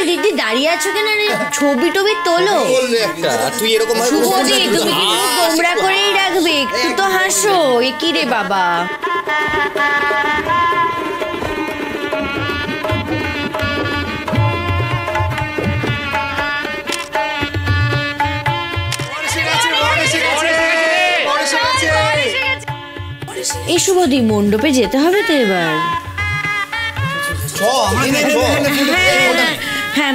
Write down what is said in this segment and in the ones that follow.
দিদি দাঁড়িয়ে আছো কেন রে? ছবি টবি তোলো। তুই এরকম শুভদি তুমি গোমরা করেই রাখবে, একটু তো হাসো। এ কি রে বাবা? এই শুভদি মণ্ডপে যেতে হবে তো এবার। হ্যাঁ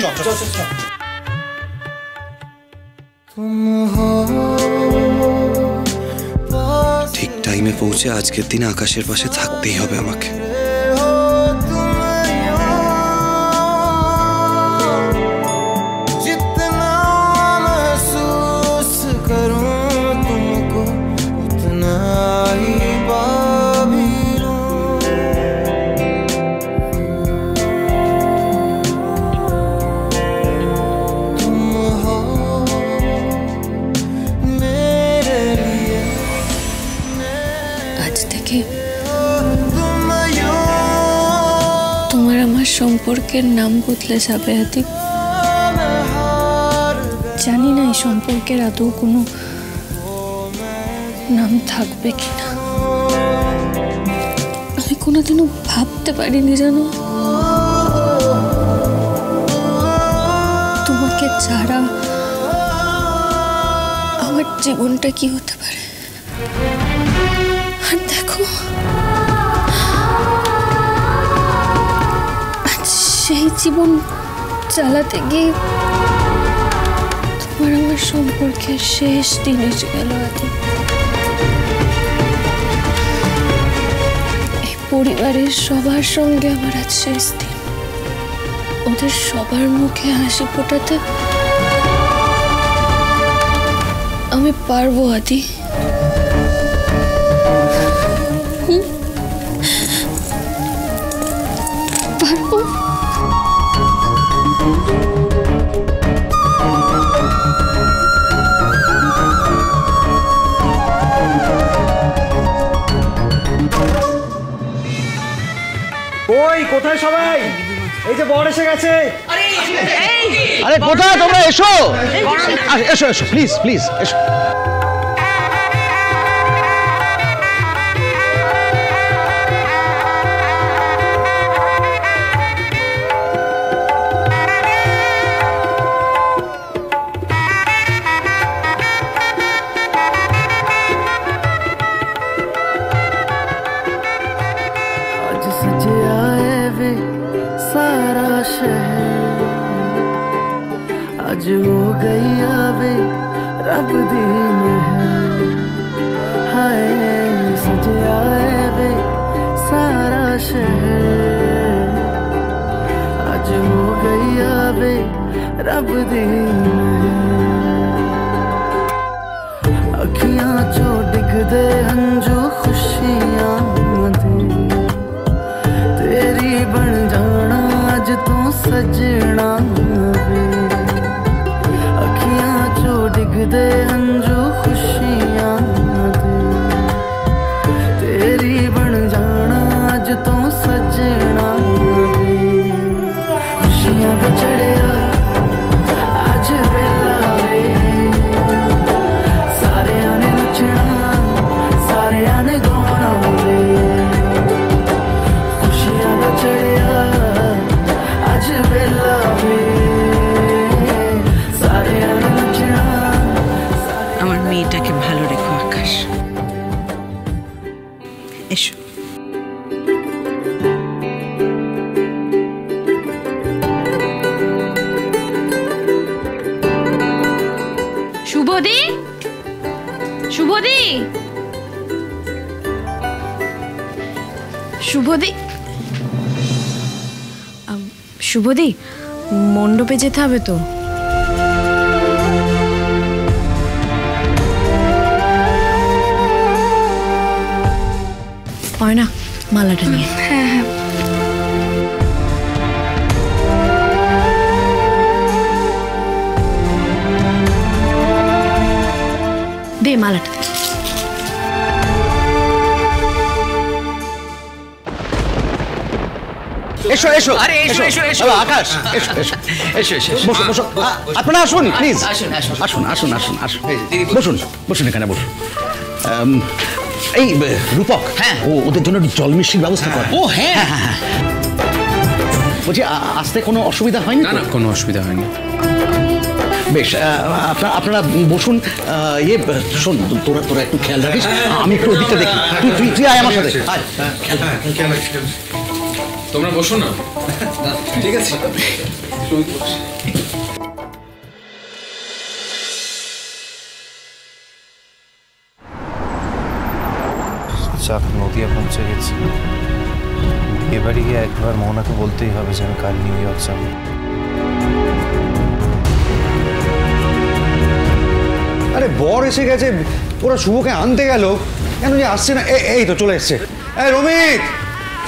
ঠিক টাইমে পৌঁছে আজকের দিনে আকাশের পাশে থাকতেই হবে আমাকে। তোমার আমার সম্পর্কের নাম বদলে যাবে আদি। জানি না এই সম্পর্কের আদৌ কোনো নাম থাকবে কিনা। আমি কোনোদিনও ভাবতে পারিনি জানো, তোমাকে ছাড়া আমার জীবনটা কি হতে পারে। আর দেখো সেই জীবন চালাতে গিয়ে তোমার আমার সম্পর্কের শেষ দিন এসে গেল আদি। এই পরিবারের সবার সঙ্গে আমার আজ শেষ দিন। ওদের সবার মুখে হাসি ফোটাতে আমি পারবো আদি। পারবো। ওই কোথায় সবাই? এই যে বর এসে গেছে। আরে কোথায় তোমরা? এসো এসো এসো, প্লিজ প্লিজ এসো। आज हो गई आवे रब दी मेहर, हाय सजे आए वे सारा शहर। आज हो गई आवे रब दी मेहर, अखियां चो डिगदे हंजू खुशियां दे, तेरी बन जाना अज तू सजना वे। अखियां चो डिगदे हंजू खुशियां दे, तेरी बन जाना अज तू सजना वे। खुशियां पे चढ़िया अज वेला वे, सारे आने नचना सारे आने गाना वे। खुशियां पे चढ़िया अज वेला वे, सारे आने नचना। আমার মেয়েটাকে ভালো রেখো আকাশ। এসো। শুভদি, শুভদি, শুভদি, শুভদি, মণ্ডপে যেতে হবে তো। হয় না মালাটা নিয়ে। হ্যাঁ হ্যাঁ দে মালাটা। এসো এসো এসো আরে এসো এসো এসো আকাশ এসো এসো এসো এসো বসো বসো আপনারা আসুন প্লিজ আসুন আসুন আসুন আসুন আসুন আসুন বসুন বসুন এখানে বসুন এই রূপক হ্যাঁ ওদের জন্য জল মিষ্টির ব্যবস্থা কর ও হ্যাঁ বলছি আসতে কোনো অসুবিধা হয়নি? না না কোনো অসুবিধা হয়নি। বেশ আপনারা বসুন। ইয়ে শোন তোরা একটু খেয়াল রাখিস, আমি একটু ওদিকটা দেখি। তুই আয় আমার সাথে। তোমরা বসো না। ঠিক আছে চাক নদিয়া পৌঁছে গেছি। এবারে গিয়ে একবার মোহনাকে বলতেই হবে যে আমি কাল নিউ ইয়র্ক যাবো। আরে বর এসে গেছে, ওরা শুভকে আনতে গেল, কেন যে আসছে না? এই তো চলে এসছে। এই রমিত,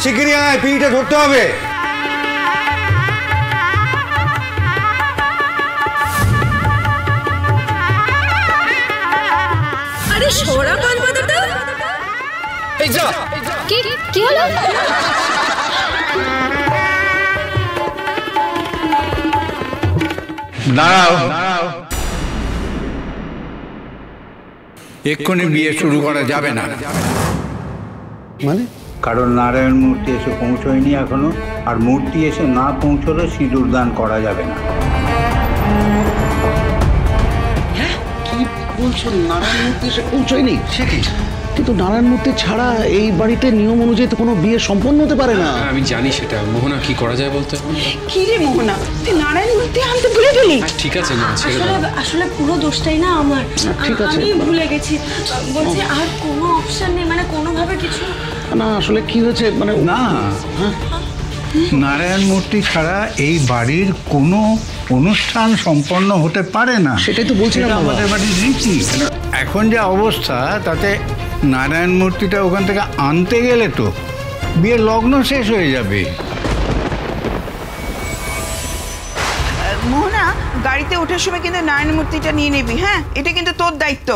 শিগগিরই আয়, পিড়িটা ধরতে হবে। আরে সোরা পান পাতাটা এই যা কি হলো? দাঁড়াও, এক্ষুনি বিয়ে শুরু করা যাবে না। মানে? কারণ নারায়ণ মূর্তি এসে পৌঁছয়নি এখনো, আর মূর্তি এসে না পৌঁছলে সিঁদুর দান করা যাবে না। কি বলছো? নারায়ণ মূর্তি এসে পৌঁছয়নি? সে কি? কিন্তু নারায়ণ মূর্তি ছাড়া এই বাড়িতে নিয়ম অনুযায়ী তো কোনো বিয়ে সম্পন্ন হতে পারে না। আমি জানি সেটা। মোহনা কি করা যায় বলতে? কি রে মোহনা, তুই নারায়ণ মূর্তি আনতে ভুলে গেলি? ঠিক আছে না, আসলে পুরো দোষটাই না আমার। ঠিক আছে, আমি ভুলে গেছি। বলছি আর কোনো অপশন নেই, মানে কোনোভাবে কিছু না। আসলে কি হয়েছে মানে না, নারায়ণ মূর্তি ছাড়া এই বাড়ির কোনো অনুষ্ঠান সম্পন্ন হতে পারে না। সেটাই তো বলছিলাম আমাদের বাড়ির রীতি। এখন যে অবস্থা, তাতে নারায়ণ মূর্তিটা ওখান থেকে আনতে গেলে তো বিয়ের লগ্ন শেষ হয়ে যাবে। মোহনা, গাড়িতে ওঠার সময় কিন্তু নারায়ণ মূর্তিটা নিয়ে নিবি, হ্যাঁ? এটা কিন্তু তোর দায়িত্ব।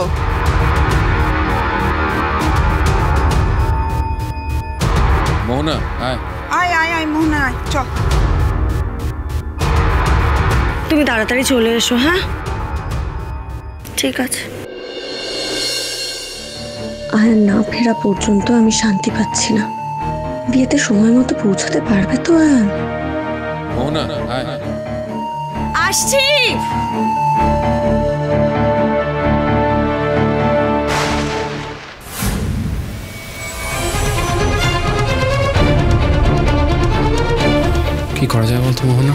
মোহনা আয় আয় আয় আয় মোহনা, আয় চল। তুমি তাড়াতাড়ি চলে এসো। হ্যাঁ ঠিক আছে। আয়ান না ফেরা পর্যন্ত আমি শান্তি পাচ্ছি না। বিয়েতে সময় মতো পৌঁছাতে পারবে তো আয়ান? মোহনা আয়। আসছি। কি করা যায় বলতো মোহনা?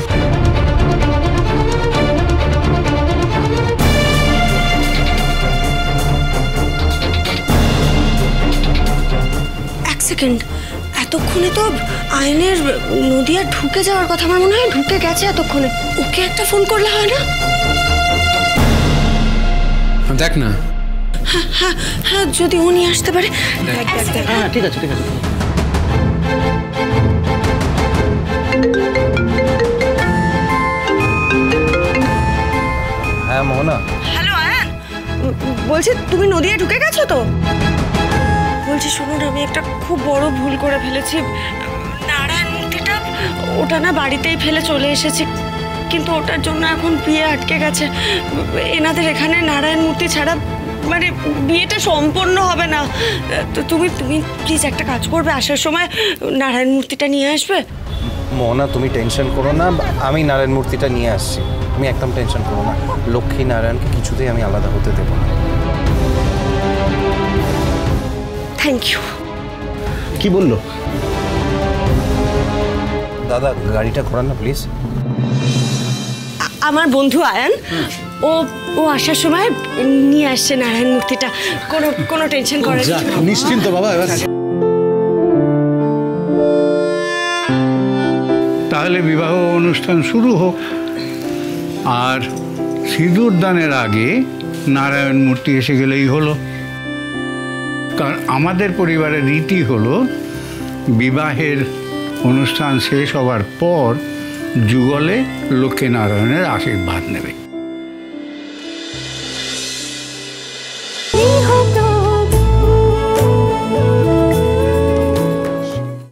এক সেকেন্ড, এতক্ষণে তো আয়নের নদিয়া ঢুকে যাওয়ার কথা। আমার মনে হয় ঢুকে গেছে এতক্ষণে। ওকে একটা ফোন করলে হয় না? দেখ না। হ্যাঁ হ্যাঁ হ্যাঁ, যদি ও নিয়ে আসতে পারে। হ্যাঁ ঠিক আছে ঠিক আছে। হ্যাঁ মোহনা। হ্যালো আয়ান, বলছি তুমি নদিয়া ঢুকে গেছো তো? বলছি শুনুন, আমি একটা খুব বড় ভুল করে ফেলেছি। নারায়ণ মূর্তিটা ওটা না বাড়িতেই ফেলে চলে এসেছি, কিন্তু ওটার জন্য এখন বিয়ে আটকে গেছে। এনাদের এখানে নারায়ণ মূর্তি ছাড়া মানে বিয়েটা সম্পন্ন হবে না। তো তুমি প্লিজ একটা কাজ করবে, আসার সময় নারায়ণ মূর্তিটা নিয়ে আসবে। মোহনা তুমি টেনশন করো না, আমি নারায়ণ মূর্তিটা নিয়ে আসছি। তুমি একদম টেনশন করো না। লক্ষ্মী নারায়ণকে কিছুতেই আমি আলাদা হতে দেবো না। Thank you. কি বললো? দাদা গাড়িটা ঘোরান না প্লিজ। আমার বন্ধু আয়ান, ও আসার সময় নিয়ে আসছে নারায়ণ মূর্তিটা। কোনো টেনশন করার কিছু নেই। নিশ্চিন্ত বাবা। এবার তাহলে বিবাহ অনুষ্ঠান শুরু হোক, আর সিঁদুর দানের আগে নারায়ণ মূর্তি এসে গেলেই হলো। কারণ আমাদের পরিবারের রীতি হলো বিবাহের অনুষ্ঠান শেষ হওয়ার পর যুগলে লক্ষ্মী নারায়ণের আশীর্বাদ নেবে।